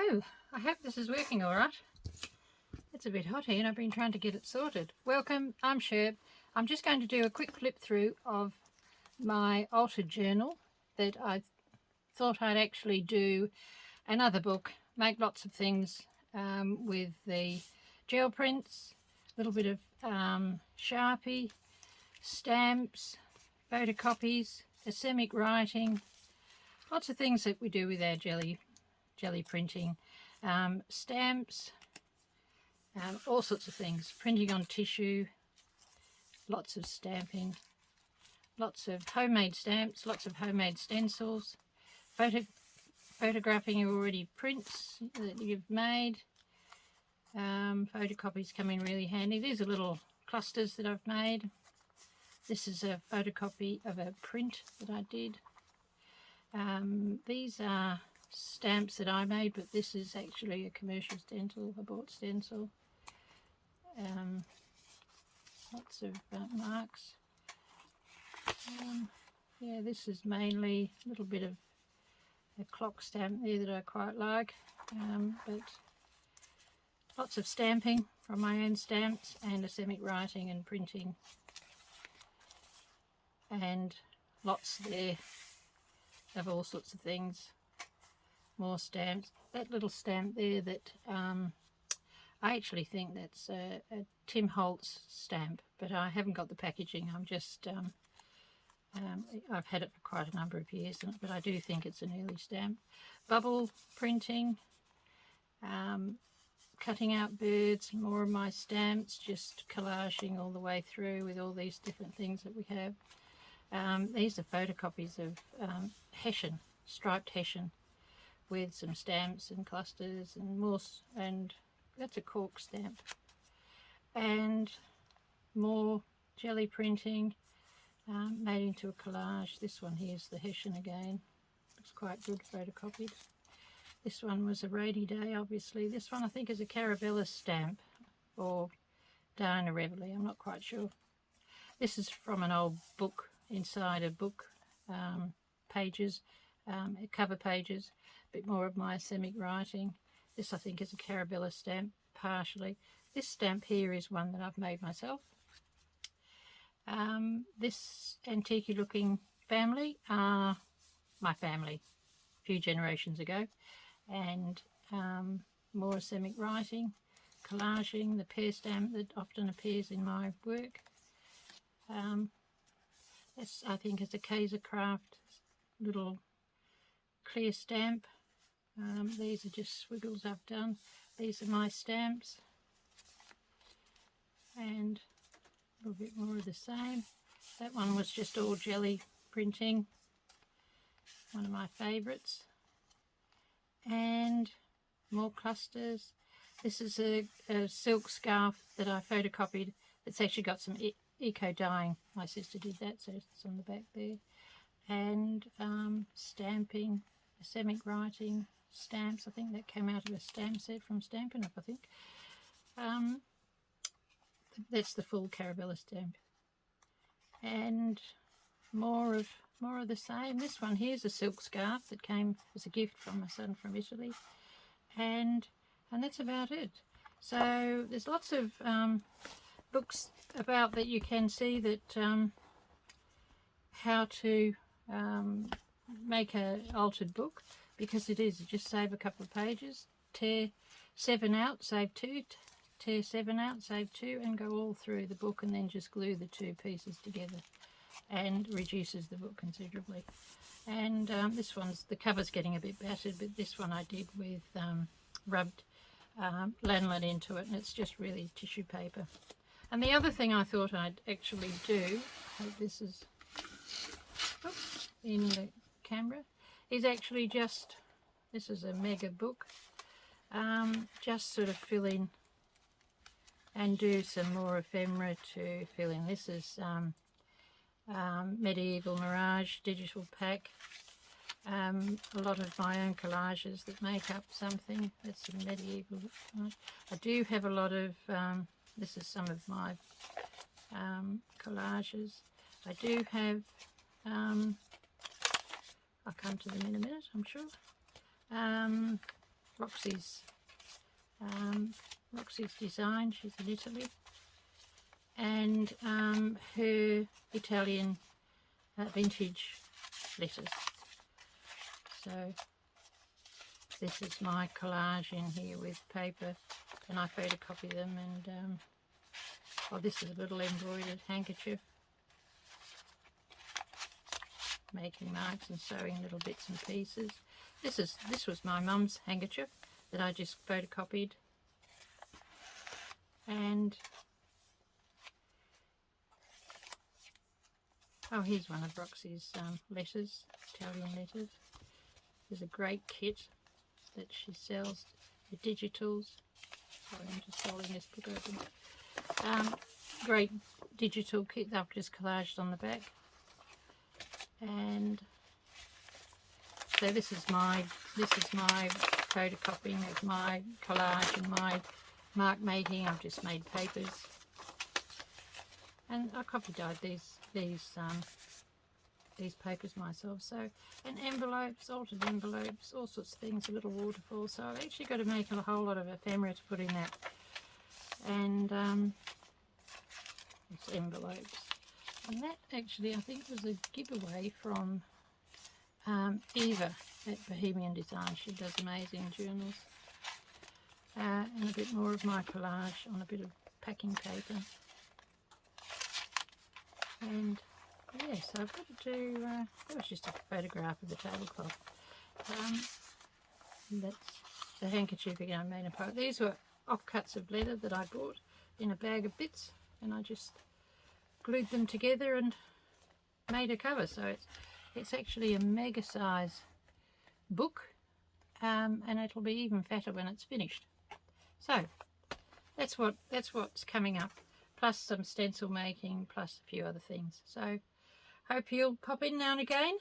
Hello, I hope this is working all right. It's a bit hot here and I've been trying to get it sorted. Welcome, I'm Sherb. I'm just going to do a quick flip through of my altered journal that I thought I'd actually do another book, make lots of things with the gel prints, a little bit of Sharpie, stamps, photocopies, asemic writing, lots of things that we do with our jelly printing, stamps, all sorts of things, printing on tissue, lots of stamping, lots of homemade stamps, lots of homemade stencils, photographing already prints that you've made. Photocopies come in really handy. These are little clusters that I've made. This is a photocopy of a print that I did. These are stamps that I made, but this is actually a commercial stencil, a bought stencil. Lots of marks. Yeah, this is mainly a little bit of a clock stamp there that I quite like, but lots of stamping from my own stamps and asemic writing and printing, and lots there of all sorts of things. More stamps. That little stamp there that I actually think that's a Tim Holtz stamp, but I haven't got the packaging. I'm just I've had it for quite a number of years, but I do think it's an early stamp. Bubble printing, cutting out birds, more of my stamps, just collaging all the way through with all these different things that we have. These are photocopies of Hessian, striped Hessian, with some stamps and clusters and more, and that's a cork stamp. And more jelly printing, made into a collage. This one here is the Hessian again. Looks quite good photocopied. This one was a rainy day, obviously. This one I think is a Carabella stamp or Diana Reveley, I'm not quite sure. This is from an old book, inside a book, pages, cover pages, a bit more of my asemic writing. This I think is a Carabella stamp, partially. This stamp here is one that I've made myself. This antique looking family are my family a few generations ago, and more asemic writing, collaging, the pear stamp that often appears in my work. This I think is a Kaiser Craft little clear stamp. These are just squiggles I've done. These are my stamps, and a little bit more of the same. That one was just all jelly printing, one of my favourites. And more clusters. This is a silk scarf that I photocopied. It's actually got some eco dyeing. My sister did that, so it's on the back there. And stamping, asemic writing, stamps. I think that came out of a stamp set from Stampin' Up, I think. That's the full Carabella stamp. And more of the same. This one here's a silk scarf that came as a gift from my son from Italy, and that's about it. So there's lots of books about that you can see that how to make an altered book, because it is just save a couple of pages, tear 7 out, save 2, tear 7 out, save 2, and go all through the book, and then just glue the 2 pieces together, and reduces the book considerably. And this one's, the cover's getting a bit battered, but this one I did with rubbed lanolin into it, and it's just really tissue paper. And the other thing I thought I'd actually do, I hope this is in the camera, is actually just, this is a mega book, just sort of fill in and do some more ephemera to fill in. This is Medieval Mirage digital pack. A lot of my own collages that make up something. That's some medieval. I do have a lot of, this is some of my collages. I do have, I'll come to them in a minute, I'm sure. Roxy's Roxy's design. She's in Italy, and her Italian vintage letters. So this is my collage in here with paper, and I photocopy them. And oh, this is a little embroidered handkerchief, making marks and sewing little bits and pieces. This was my mum's handkerchief that I just photocopied. And oh, here's one of Roxy's letters, Italian letters. There's a great kit that she sells, the digitals. Sorry, I'm just holding this book open. Great digital kit that I've just collaged on the back. And so this is my photocopying of my collage and my mark making. I've just made papers, and I copy dyed these papers myself. So, and envelopes, altered envelopes, all sorts of things, a little waterfall. So I've actually got to make a whole lot of ephemera to put in that. And it's envelopes, and that actually I think was a giveaway from Eva at Bohemian Design. She does amazing journals. And a bit more of my collage on a bit of packing paper. And yes, I've got to do, that was just a photograph of the tablecloth. That's the handkerchief again I made a part. These were offcuts of leather that I bought in a bag of bits, and I just glued them together and made a cover. So it's actually a mega size book, and it'll be even fatter when it's finished. So that's what's coming up, plus some stencil making, plus a few other things. So hope you'll pop in now and again.